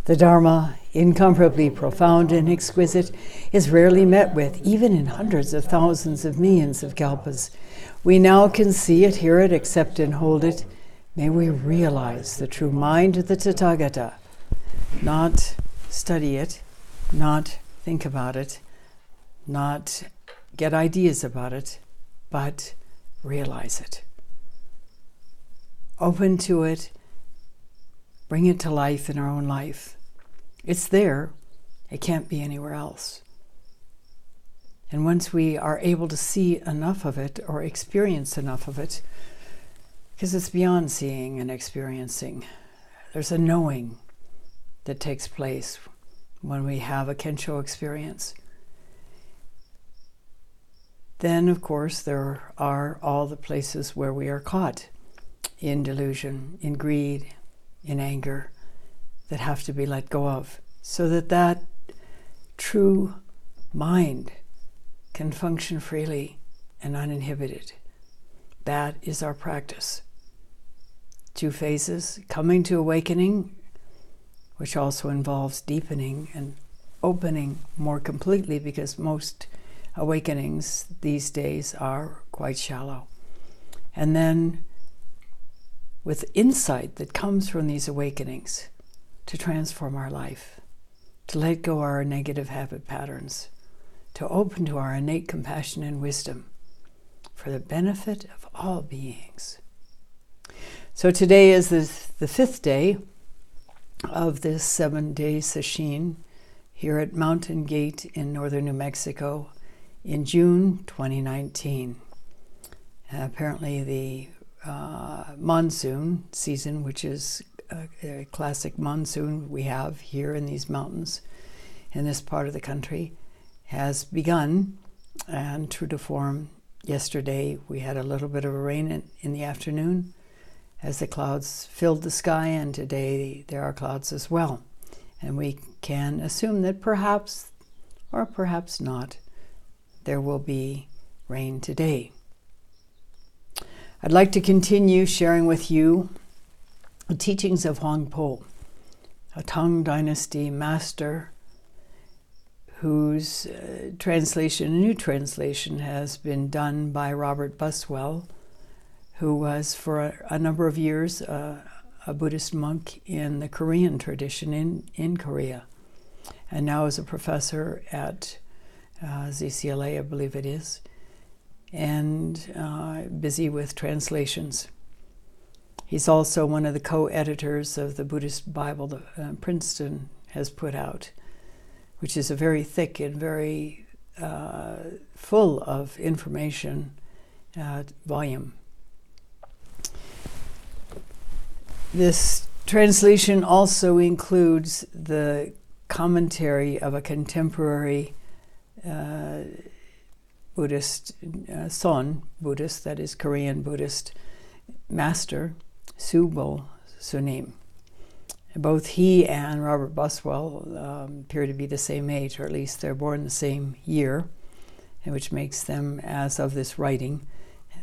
The Dharma, incomparably profound and exquisite, is rarely met with, even in hundreds of thousands of millions of kalpas. We now can see it, hear it, accept and hold it. May we realize the true mind of the Tathagata, not study it, not think about it, not get ideas about it, but realize it. Open to it, bring it to life in our own life. It's there, it can't be anywhere else. And once we are able to see enough of it or experience enough of it, because it's beyond seeing and experiencing, there's a knowing that takes place when we have a Kensho experience. Then, of course, there are all the places where we are caught in delusion, in greed, in anger, that have to be let go of, so that that true mind can function freely and uninhibited. That is our practice. 2 phases: coming to awakening, which also involves deepening and opening more completely, because most awakenings these days are quite shallow. And then with insight that comes from these awakenings, to transform our life, to let go our negative habit patterns, to open to our innate compassion and wisdom for the benefit of all beings. So today is the 5th day of this 7-day sesshin here at Mountain Gate in northern New Mexico in June 2019. Apparently the monsoon season, which is a classic monsoon we have here in these mountains in this part of the country, has begun. And true to form, yesterday we had a little bit of a rain in the afternoon as the clouds filled the sky, and today there are clouds as well. And we can assume that perhaps, or perhaps not, there will be rain today. I'd like to continue sharing with you the teachings of Huang, a Tang Dynasty master whose translation, a new translation, has been done by Robert Buswell, who was for a number of years a Buddhist monk in the Korean tradition in Korea, and now is a professor at ZCLA, I believe it is, and busy with translations. He's also one of the co-editors of the Buddhist Bible that Princeton has put out, which is a very thick and very full of information volume. This translation also includes the commentary of a contemporary Buddhist, Son Buddhist, that is Korean Buddhist master, Subo Sunim. Both he and Robert Buswell appear to be the same age, or at least they're born the same year, which makes them, as of this writing,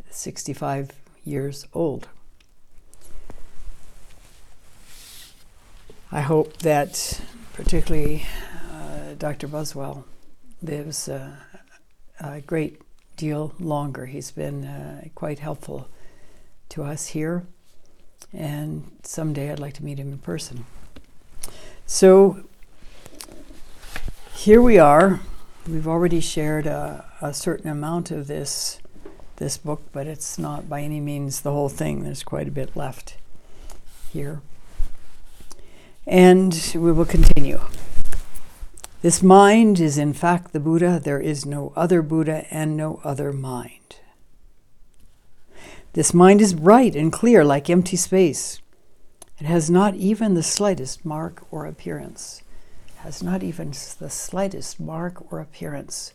65 years old. I hope that particularly Dr. Buswell lives a great deal longer. He's been quite helpful to us here, and someday I'd like to meet him in person. So here we are. We've already shared a certain amount of this book, but it's not by any means the whole thing. There's quite a bit left here. And we will continue. This mind is in fact the Buddha. There is no other Buddha and no other mind. This mind is bright and clear like empty space. It has not even the slightest mark or appearance. It has not even the slightest mark or appearance.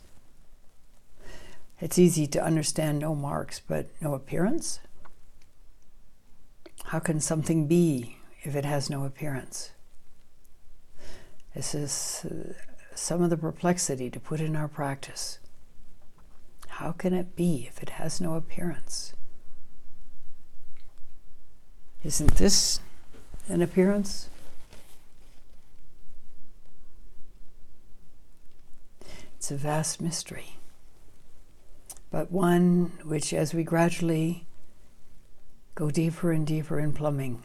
It's easy to understand no marks, but no appearance? How can something be if it has no appearance? This is some of the perplexity to put in our practice. How can it be if it has no appearance? Isn't this an appearance? It's a vast mystery, but one which, as we gradually go deeper and deeper in plumbing,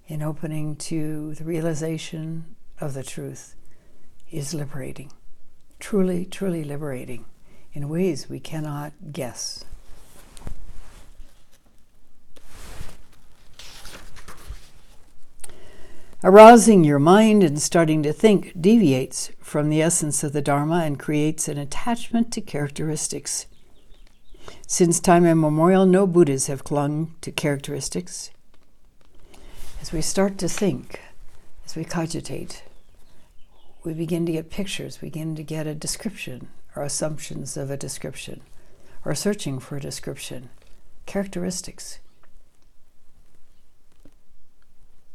in opening to the realization of the truth, is liberating. Truly, truly liberating in ways we cannot guess. Arousing your mind and starting to think deviates from the essence of the Dharma and creates an attachment to characteristics. Since time immemorial, no Buddhas have clung to characteristics. As we start to think, as we cogitate, we begin to get pictures, we begin to get a description or assumptions of a description, or searching for a description, characteristics.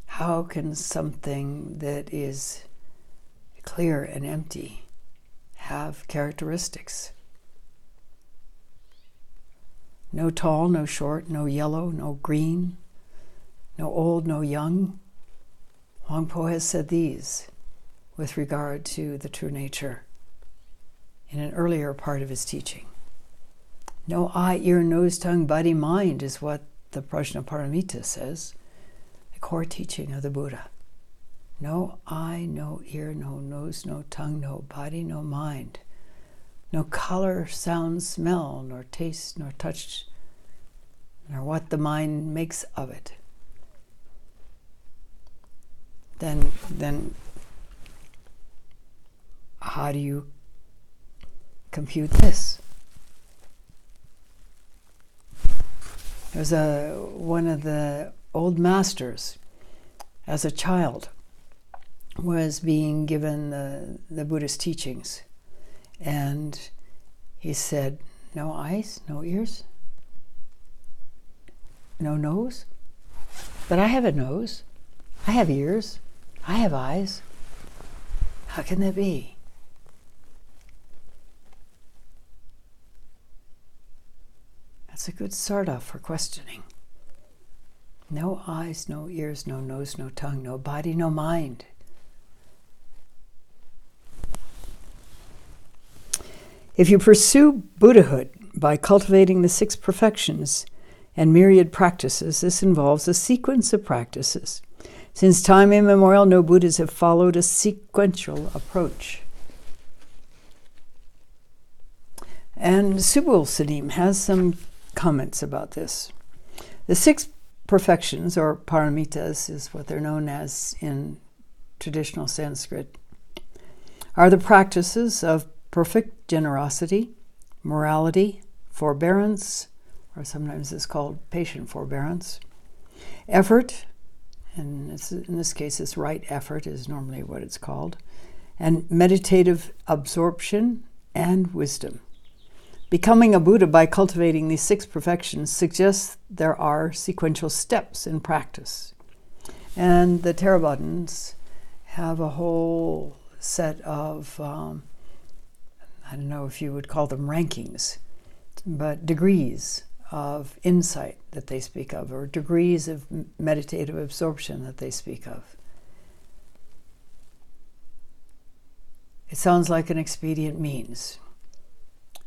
How can something that is clear and empty have characteristics? No tall, no short, no yellow, no green, no old, no young. Huang has said these with regard to the true nature in an earlier part of his teaching. No eye, ear, nose, tongue, body, mind is what the Prajnaparamita says, the core teaching of the Buddha. No eye, no ear, no nose, no tongue, no body, no mind. No color, sound, smell, nor taste, nor touch, nor what the mind makes of it. Then how do you compute this? There's one of the old masters, as a child, was being given the Buddhist teachings. And he said, no eyes, no ears, no nose. But I have a nose, I have ears, I have eyes. How can that be? That's a good start-off for questioning. No eyes, no ears, no nose, no tongue, no body, no mind. If you pursue Buddhahood by cultivating the 6 perfections and myriad practices, this involves a sequence of practices. Since time immemorial, no Buddhas have followed a sequential approach. And Subul Sadim has some comments about this. The 6 perfections, or paramitas, is what they're known as in traditional Sanskrit, are the practices of perfect generosity, morality, forbearance, or sometimes it's called patient forbearance, effort, and in this case it's right effort is normally what it's called, and meditative absorption and wisdom. Becoming a Buddha by cultivating these 6 perfections suggests there are sequential steps in practice. And the Theravadas have a whole set of, I don't know if you would call them rankings, but degrees of insight that they speak of, or degrees of meditative absorption that they speak of. It sounds like an expedient means.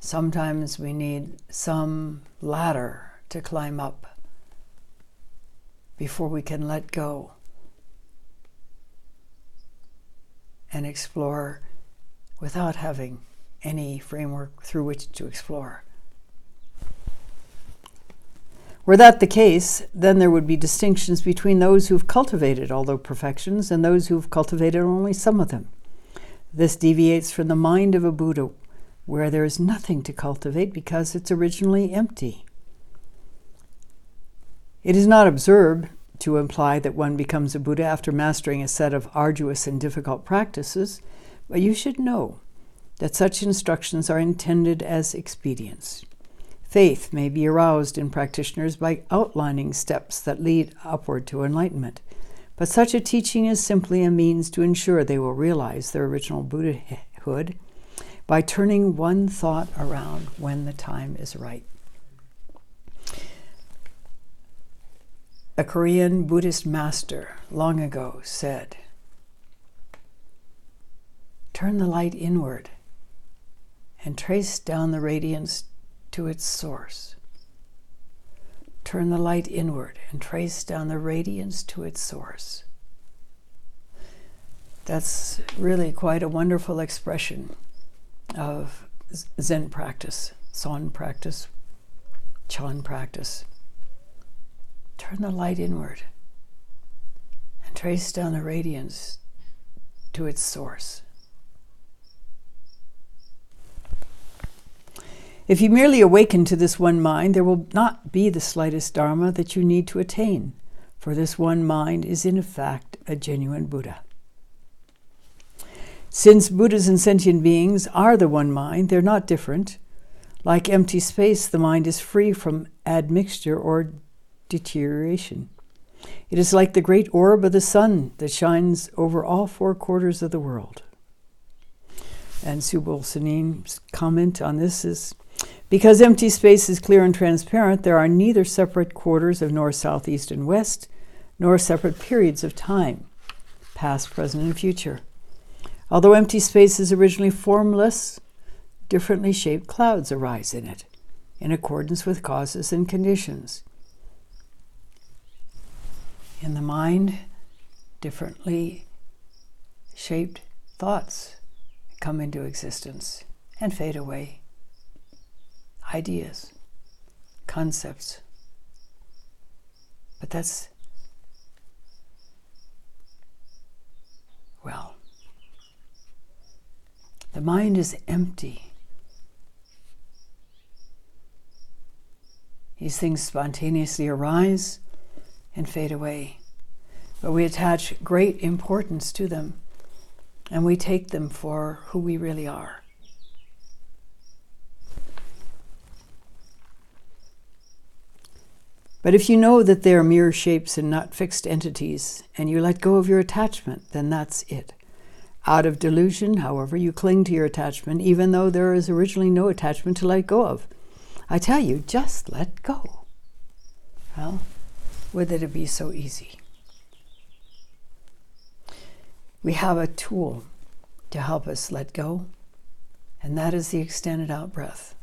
Sometimes we need some ladder to climb up before we can let go and explore without having any framework through which to explore. Were that the case, then there would be distinctions between those who've cultivated all the perfections and those who've cultivated only some of them. This deviates from the mind of a Buddha, where there is nothing to cultivate because it's originally empty. It is not absurd to imply that one becomes a Buddha after mastering a set of arduous and difficult practices, but you should know that such instructions are intended as expedients. Faith may be aroused in practitioners by outlining steps that lead upward to enlightenment, but such a teaching is simply a means to ensure they will realize their original Buddhahood by turning one thought around when the time is right. A Korean Buddhist master long ago said, "Turn the light inward, and trace down the radiance to its source. Turn the light inward and trace down the radiance to its source. That's really quite a wonderful expression of Zen practice, Son practice, Chun practice. Turn the light inward and trace down the radiance to its source. If you merely awaken to this one mind, there will not be the slightest dharma that you need to attain, for this one mind is in fact a genuine Buddha. Since Buddhas and sentient beings are the one mind, they're not different. Like empty space, the mind is free from admixture or deterioration. It is like the great orb of the sun that shines over all 4 quarters of the world. And Subal Sanin's comment on this is, because empty space is clear and transparent, there are neither separate quarters of north, south, east, and west, nor separate periods of time, past, present, and future. Although empty space is originally formless, differently shaped clouds arise in it, in accordance with causes and conditions. In the mind, differently shaped thoughts come into existence and fade away. Ideas, concepts. But that's, well, the mind is empty. These things spontaneously arise and fade away, but we attach great importance to them, and we take them for who we really are. But if you know that they are mere shapes and not fixed entities, and you let go of your attachment, then that's it. Out of delusion, however, you cling to your attachment, even though there is originally no attachment to let go of. I tell you, just let go. Well, would that it be so easy? We have a tool to help us let go, and that is the extended out breath.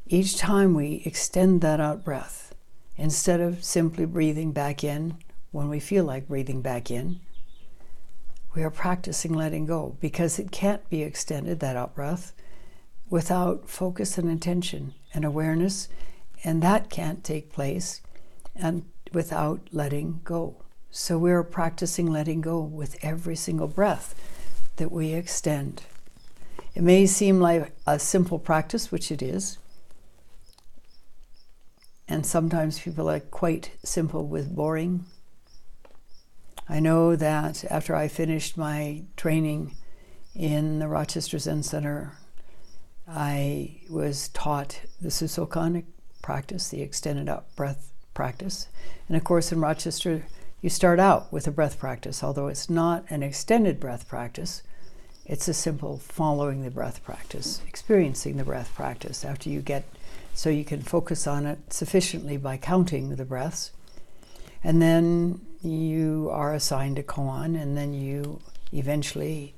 Each time we extend that out breath, instead of simply breathing back in when we feel like breathing back in, we are practicing letting go, because it can't be extended, that out breath, without focus and intention and awareness, and that can't take place and without letting go. So we're practicing letting go with every single breath that we extend. It may seem like a simple practice, which it is, and sometimes people are quite simple with boring. I know that after I finished my training in the Rochester Zen Center, I was taught the Susokan practice, the extended out breath practice. And of course in Rochester, you start out with a breath practice, although it's not an extended breath practice. It's a simple following the breath practice, experiencing the breath practice after you get, so you can focus on it sufficiently by counting the breaths. And then you are assigned a koan, and then you eventually,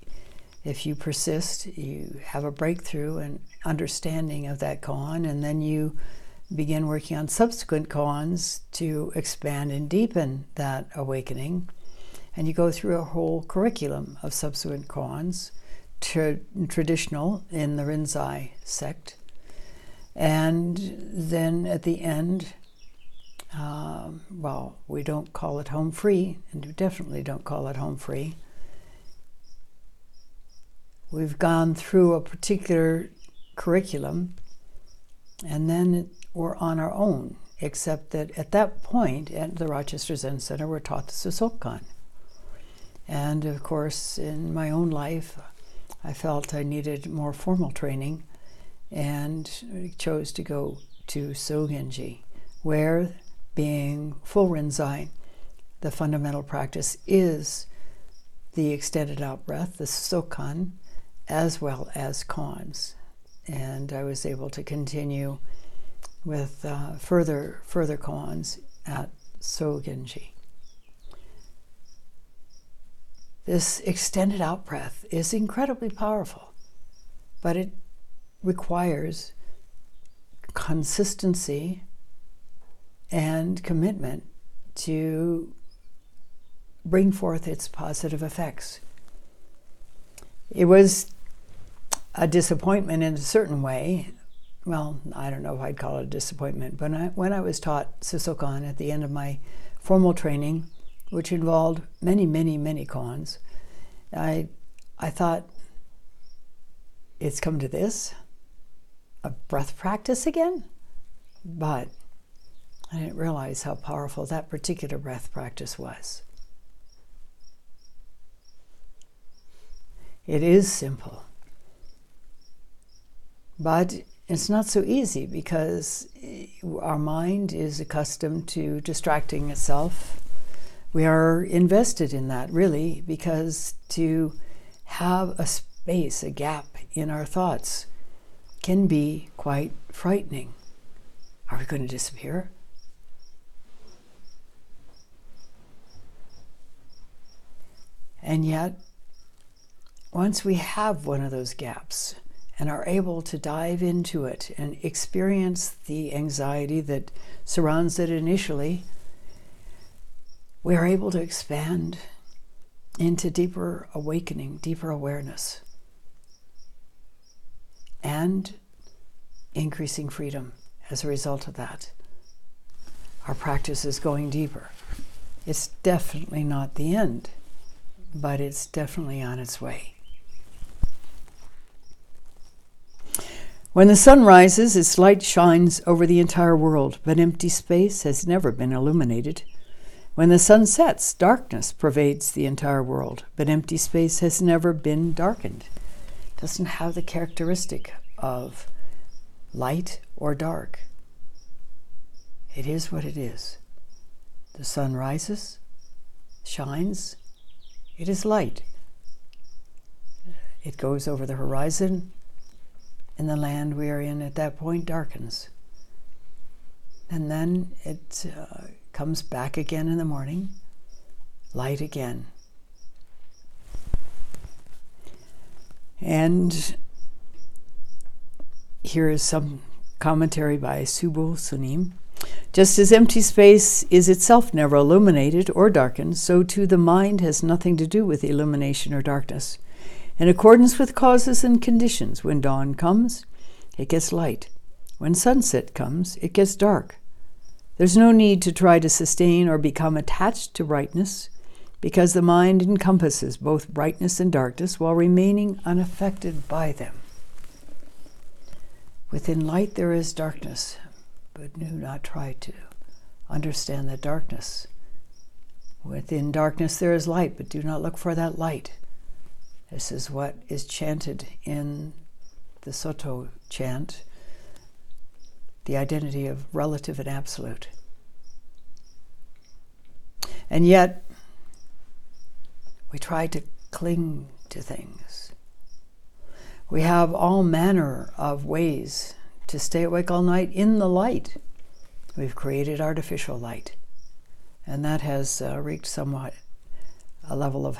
if you persist, you have a breakthrough and understanding of that koan, and then you begin working on subsequent koans to expand and deepen that awakening. And you go through a whole curriculum of subsequent koans, traditional in the Rinzai sect. And then at the end, well, we don't call it home free, and we definitely don't call it home free. We've gone through a particular curriculum, and then we're on our own, except that at that point at the Rochester Zen Center, we're taught the Susokan. And of course, in my own life, I felt I needed more formal training, and chose to go to Sogenji, where, being full Rinzai, the fundamental practice is the extended out breath, the Susokan, as well as koans. And I was able to continue with further koans at Sogenji. This extended out breath is incredibly powerful, but it requires consistency and commitment to bring forth its positive effects. It was a disappointment in a certain way. Well, I don't know if I'd call it a disappointment, but when I was taught Sisokan at the end of my formal training, which involved many, many, many koans, I thought, it's come to this? A breath practice again? But I didn't realize how powerful that particular breath practice was. It is simple, but it's not so easy because our mind is accustomed to distracting itself. We are invested in that, really, because to have a space, a gap in our thoughts can be quite frightening. Are we going to disappear? And yet, once we have one of those gaps and are able to dive into it and experience the anxiety that surrounds it initially, we are able to expand into deeper awakening, deeper awareness, and increasing freedom as a result of that. Our practice is going deeper. It's definitely not the end, but it's definitely on its way. When the sun rises, its light shines over the entire world, but empty space has never been illuminated. When the sun sets, darkness pervades the entire world, but empty space has never been darkened. It doesn't have the characteristic of light or dark. It is what it is. The sun rises, shines, it is light. It goes over the horizon, and the land we are in at that point darkens. And then it comes back again in the morning, light again. And here is some commentary by Subo Sunim. Just as empty space is itself never illuminated or darkened, so too the mind has nothing to do with illumination or darkness. In accordance with causes and conditions, when dawn comes, it gets light. When sunset comes, it gets dark. There's no need to try to sustain or become attached to brightness, because the mind encompasses both brightness and darkness while remaining unaffected by them. Within light there is darkness, but do not try to understand that darkness. Within darkness there is light, but do not look for that light. This is what is chanted in the Soto chant, the identity of relative and absolute. And yet, we try to cling to things. We have all manner of ways to stay awake all night in the light. We've created artificial light, and that has wreaked somewhat a level of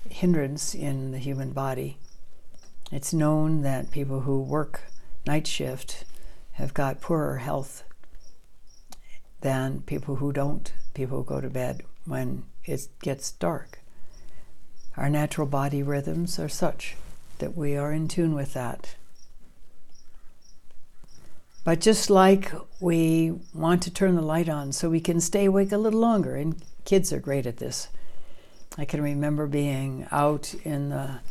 hindrance in the human body. It's known that people who work night shift have got poorer health than people who don't, people who go to bed when it gets dark. Our natural body rhythms are such that we are in tune with that. But just like we want to turn the light on so we can stay awake a little longer, and kids are great at this. I can remember being out in the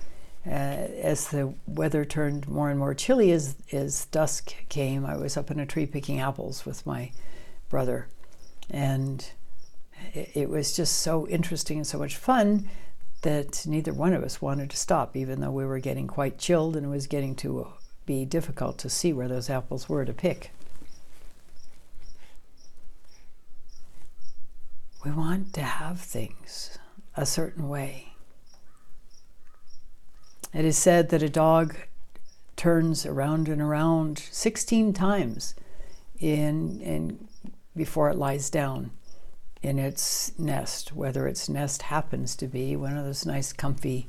as the weather turned more and more chilly as dusk came. I was up in a tree picking apples with my brother, and it was just so interesting and so much fun that neither one of us wanted to stop, even though we were getting quite chilled and it was getting to be difficult to see where those apples were to pick. We want to have things a certain way. It is said that a dog turns around and around 16 times before it lies down in its nest, whether its nest happens to be one of those nice comfy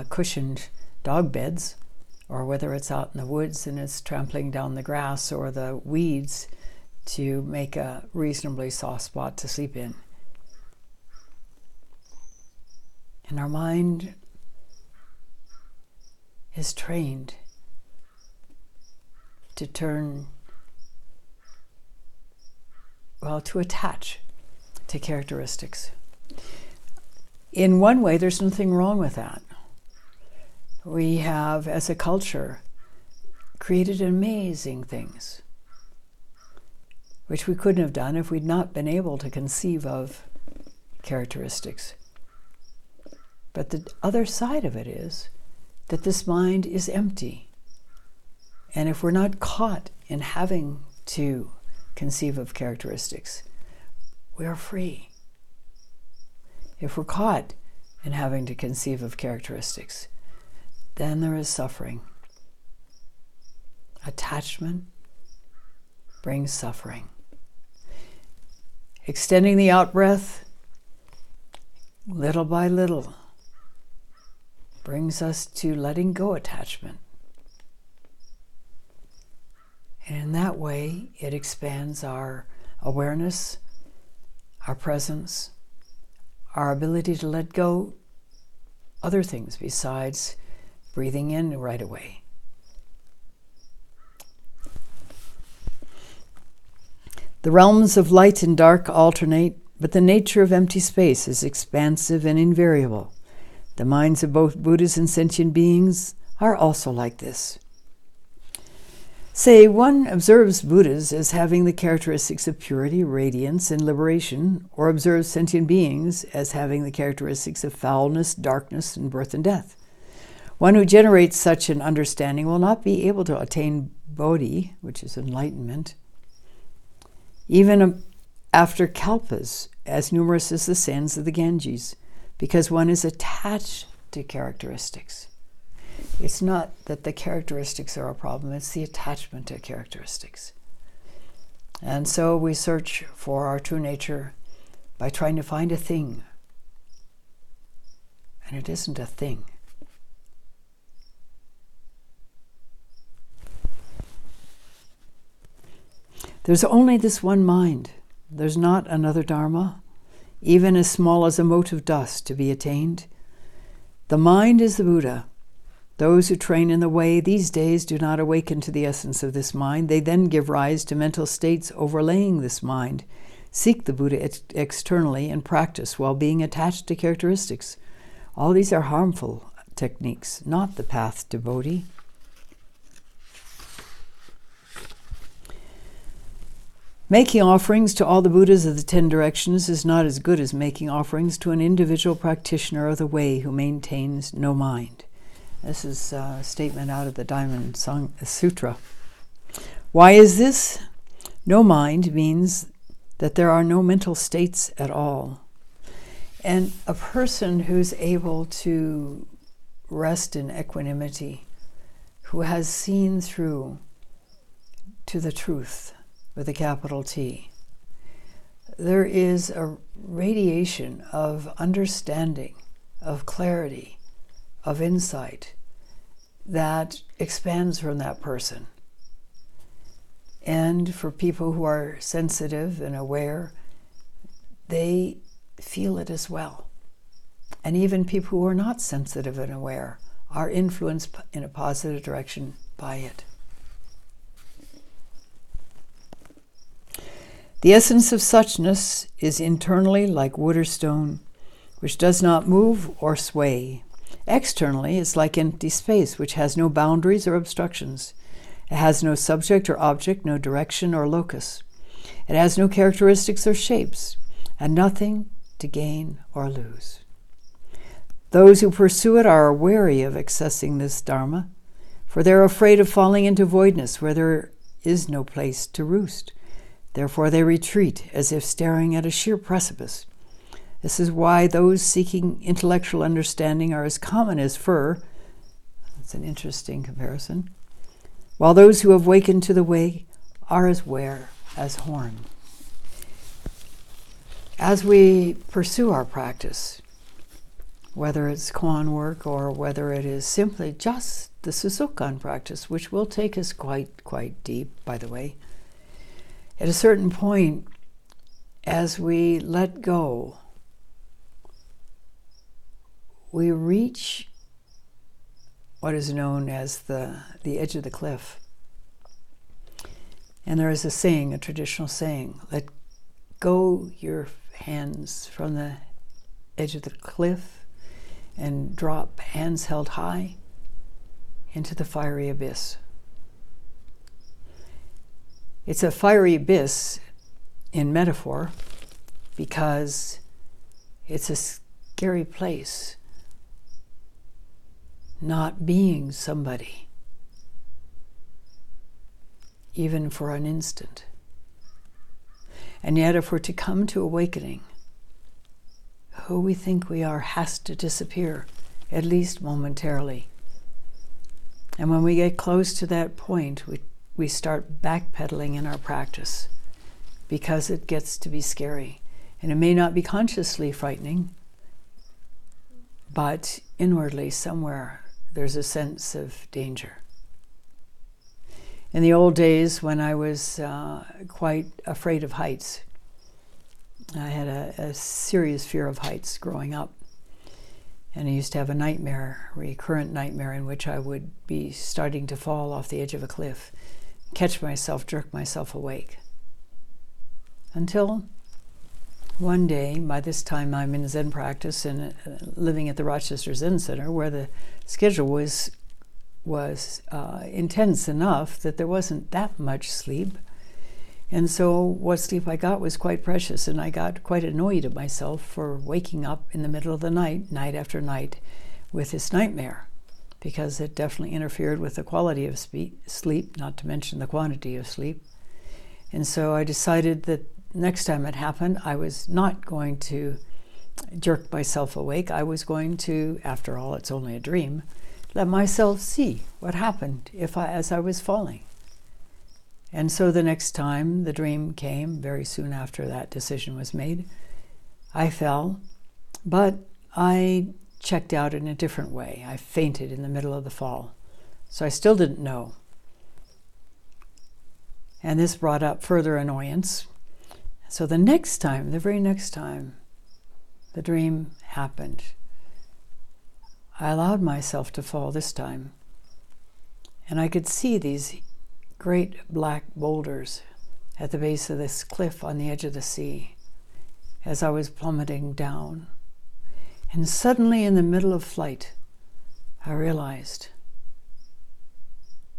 cushioned dog beds, or whether it's out in the woods and it's trampling down the grass or the weeds to make a reasonably soft spot to sleep in. And our mind is trained to to attach to characteristics. In one way, there's nothing wrong with that. We have, as a culture, created amazing things, which we couldn't have done if we'd not been able to conceive of characteristics. But the other side of it is that this mind is empty. And if we're not caught in having to conceive of characteristics, we are free. If we're caught in having to conceive of characteristics, then there is suffering. Attachment brings suffering. Extending the out-breath, little by little, brings us to letting go attachment. And in that way, it expands our awareness, our presence, our ability to let go other things besides breathing in right away. The realms of light and dark alternate, but the nature of empty space is expansive and invariable. The minds of both Buddhas and sentient beings are also like this. Say, one observes Buddhas as having the characteristics of purity, radiance, and liberation, or observes sentient beings as having the characteristics of foulness, darkness, and birth and death. One who generates such an understanding will not be able to attain bodhi, which is enlightenment, even after kalpas, as numerous as the sands of the Ganges, because one is attached to characteristics. It's not that the characteristics are a problem, it's the attachment to characteristics. And so we search for our true nature by trying to find a thing. And it isn't a thing. There's only this one mind. There's not another Dharma, even as small as a mote of dust to be attained. The mind is the Buddha. Those who train in the way these days do not awaken to the essence of this mind. They then give rise to mental states overlaying this mind, seek the Buddha externally, and practice while being attached to characteristics. All these are harmful techniques, not the path to bodhi. Making offerings to all the Buddhas of the 10 directions is not as good as making offerings to an individual practitioner of the way who maintains no mind. This is a statement out of the Diamond Sutra. Why is this? No mind means that there are no mental states at all. And a person who's able to rest in equanimity, who has seen through to the truth with a capital T, there is a radiation of understanding, of clarity, of insight that expands from that person. And for people who are sensitive and aware, they feel it as well. And even people who are not sensitive and aware are influenced in a positive direction by it. The essence of suchness is internally like wood or stone, which does not move or sway. Externally, it's like empty space, which has no boundaries or obstructions. It has no subject or object, no direction or locus. It has no characteristics or shapes, and nothing to gain or lose. Those who pursue it are wary of accessing this Dharma, for they're afraid of falling into voidness where there is no place to roost. Therefore they retreat as if staring at a sheer precipice. This is why those seeking intellectual understanding are as common as fur. That's an interesting comparison. While those who have wakened to the way are as rare as horn. As we pursue our practice, whether it's koan work or whether it is simply just the Suzukan practice, which will take us quite deep, by the way. At a certain point, as we let go, we reach what is known as the edge of the cliff. And there is a saying, a traditional saying, let go your hands from the edge of the cliff and drop hands held high into the fiery abyss. It's a fiery abyss in metaphor because it's a scary place, not being somebody, even for an instant. And yet, if we're to come to awakening, who we think we are has to disappear, at least momentarily. And when we get close to that point, we start backpedaling in our practice because it gets to be scary. And it may not be consciously frightening, but inwardly somewhere there's a sense of danger. In the old days, when I was quite afraid of heights, I had a serious fear of heights growing up. And I used to have a nightmare, a recurrent nightmare, in which I would be starting to fall off the edge of a cliff, catch myself, jerk myself awake. Until one day, by this time I'm in Zen practice and living at the Rochester Zen Center, where the schedule was intense enough that there wasn't that much sleep. And so what sleep I got was quite precious, and I got quite annoyed at myself for waking up in the middle of the night, night after night, with this nightmare, because it definitely interfered with the quality of sleep, not to mention the quantity of sleep. And so I decided that next time it happened, I was not going to jerk myself awake. I was going to, after all, it's only a dream, let myself see what happened as I was falling. And so the next time the dream came, very soon after that decision was made, I fell, but I checked out in a different way. I fainted in the middle of the fall. So I still didn't know. And this brought up further annoyance. So the next time, the very next time the dream happened, I allowed myself to fall this time. And I could see these great black boulders at the base of this cliff on the edge of the sea as I was plummeting down. And suddenly, in the middle of flight, I realized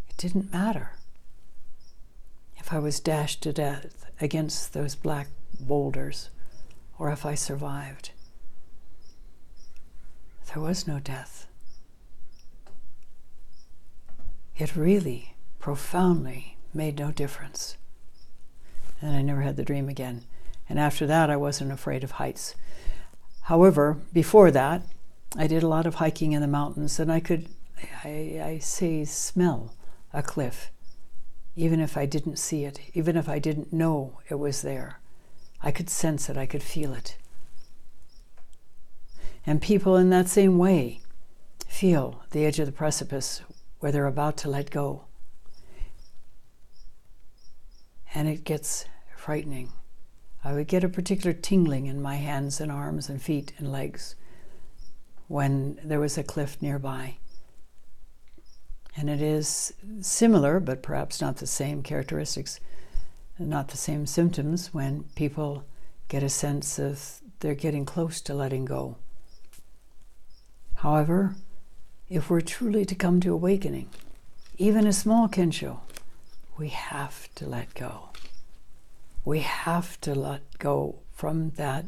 it didn't matter if I was dashed to death against those black boulders or if I survived. There was no death. It really profoundly made no difference. And I never had the dream again. And after that, I wasn't afraid of heights. However, before that, I did a lot of hiking in the mountains, and I could, I smell a cliff, even if I didn't see it, even if I didn't know it was there. I could sense it, I could feel it. And people in that same way feel the edge of the precipice where they're about to let go. And it gets frightening. I would get a particular tingling in my hands and arms and feet and legs when there was a cliff nearby. And it is similar, but perhaps not the same characteristics, not the same symptoms, when people get a sense of they're getting close to letting go. However, if we're truly to come to awakening, even a small kensho, we have to let go. We have to let go from that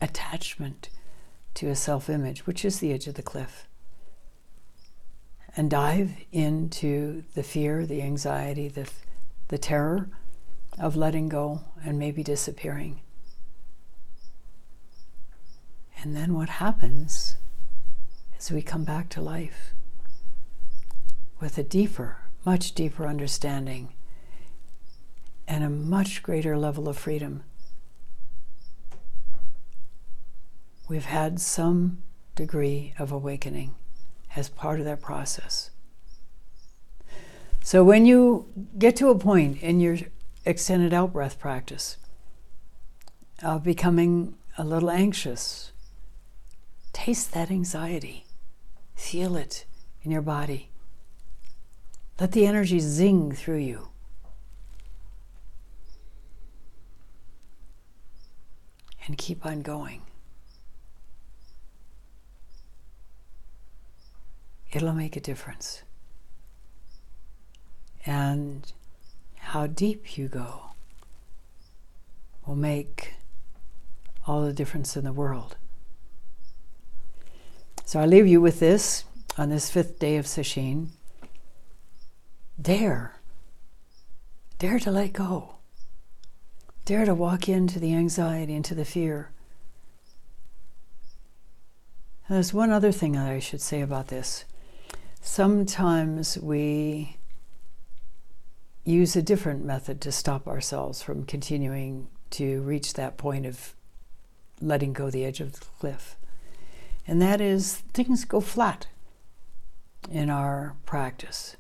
attachment to a self-image, which is the edge of the cliff, and dive into the fear, the anxiety, the terror of letting go and maybe disappearing. And then what happens is we come back to life with a deeper, much deeper understanding and a much greater level of freedom. We've had some degree of awakening as part of that process. So when you get to a point in your extended out-breath practice of becoming a little anxious, taste that anxiety. Feel it in your body. Let the energy zing through you. And keep on going. It'll make a difference. And how deep you go will make all the difference in the world. So I leave you with this on this 5th day of Sesshin. Dare to let go. Dare to walk into the anxiety, into the fear. And there's one other thing that I should say about this. Sometimes we use a different method to stop ourselves from continuing to reach that point of letting go the edge of the cliff. And that is, things go flat in our practice.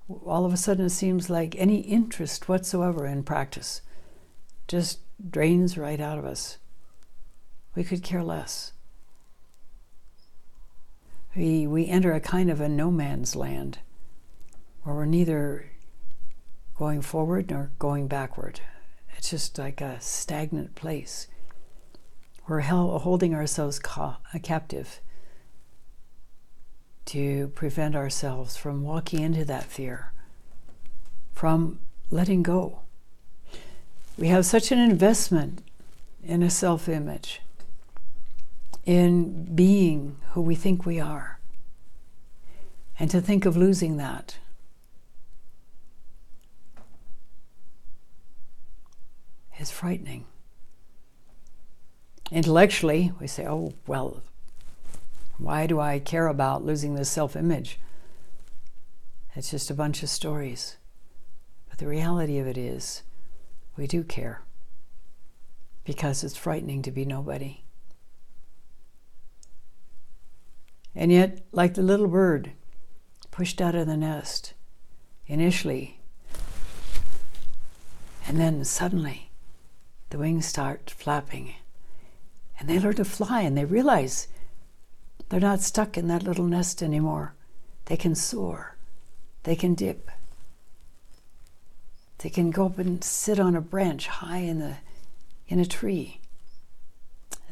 All of a sudden it seems like any interest whatsoever in practice just drains right out of us. We could care less. We enter a kind of a no man's land where we're neither going forward nor going backward. It's just like a stagnant place. We're holding ourselves captive to prevent ourselves from walking into that fear, from letting go. We have such an investment in a self-image, in being who we think we are. And to think of losing that is frightening. Intellectually, we say, oh, well, why do I care about losing this self-image? It's just a bunch of stories. But the reality of it is, we do care, because it's frightening to be nobody. And yet, like the little bird pushed out of the nest initially, and then suddenly the wings start flapping, and they learn to fly, and they realize they're not stuck in that little nest anymore. They can soar. They can dip. They can go up and sit on a branch high in a tree.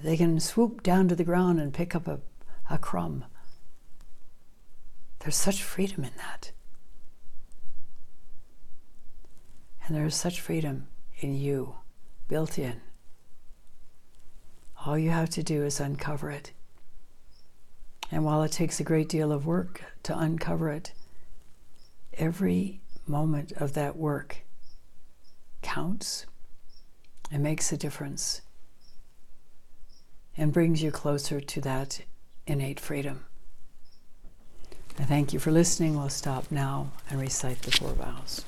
They can swoop down to the ground and pick up a crumb. There's such freedom in that. And there's such freedom in you, built in. All you have to do is uncover it. And while it takes a great deal of work to uncover it, every moment of that work counts and makes a difference and brings you closer to that innate freedom. I thank you for listening. We'll stop now and recite the 4 vows.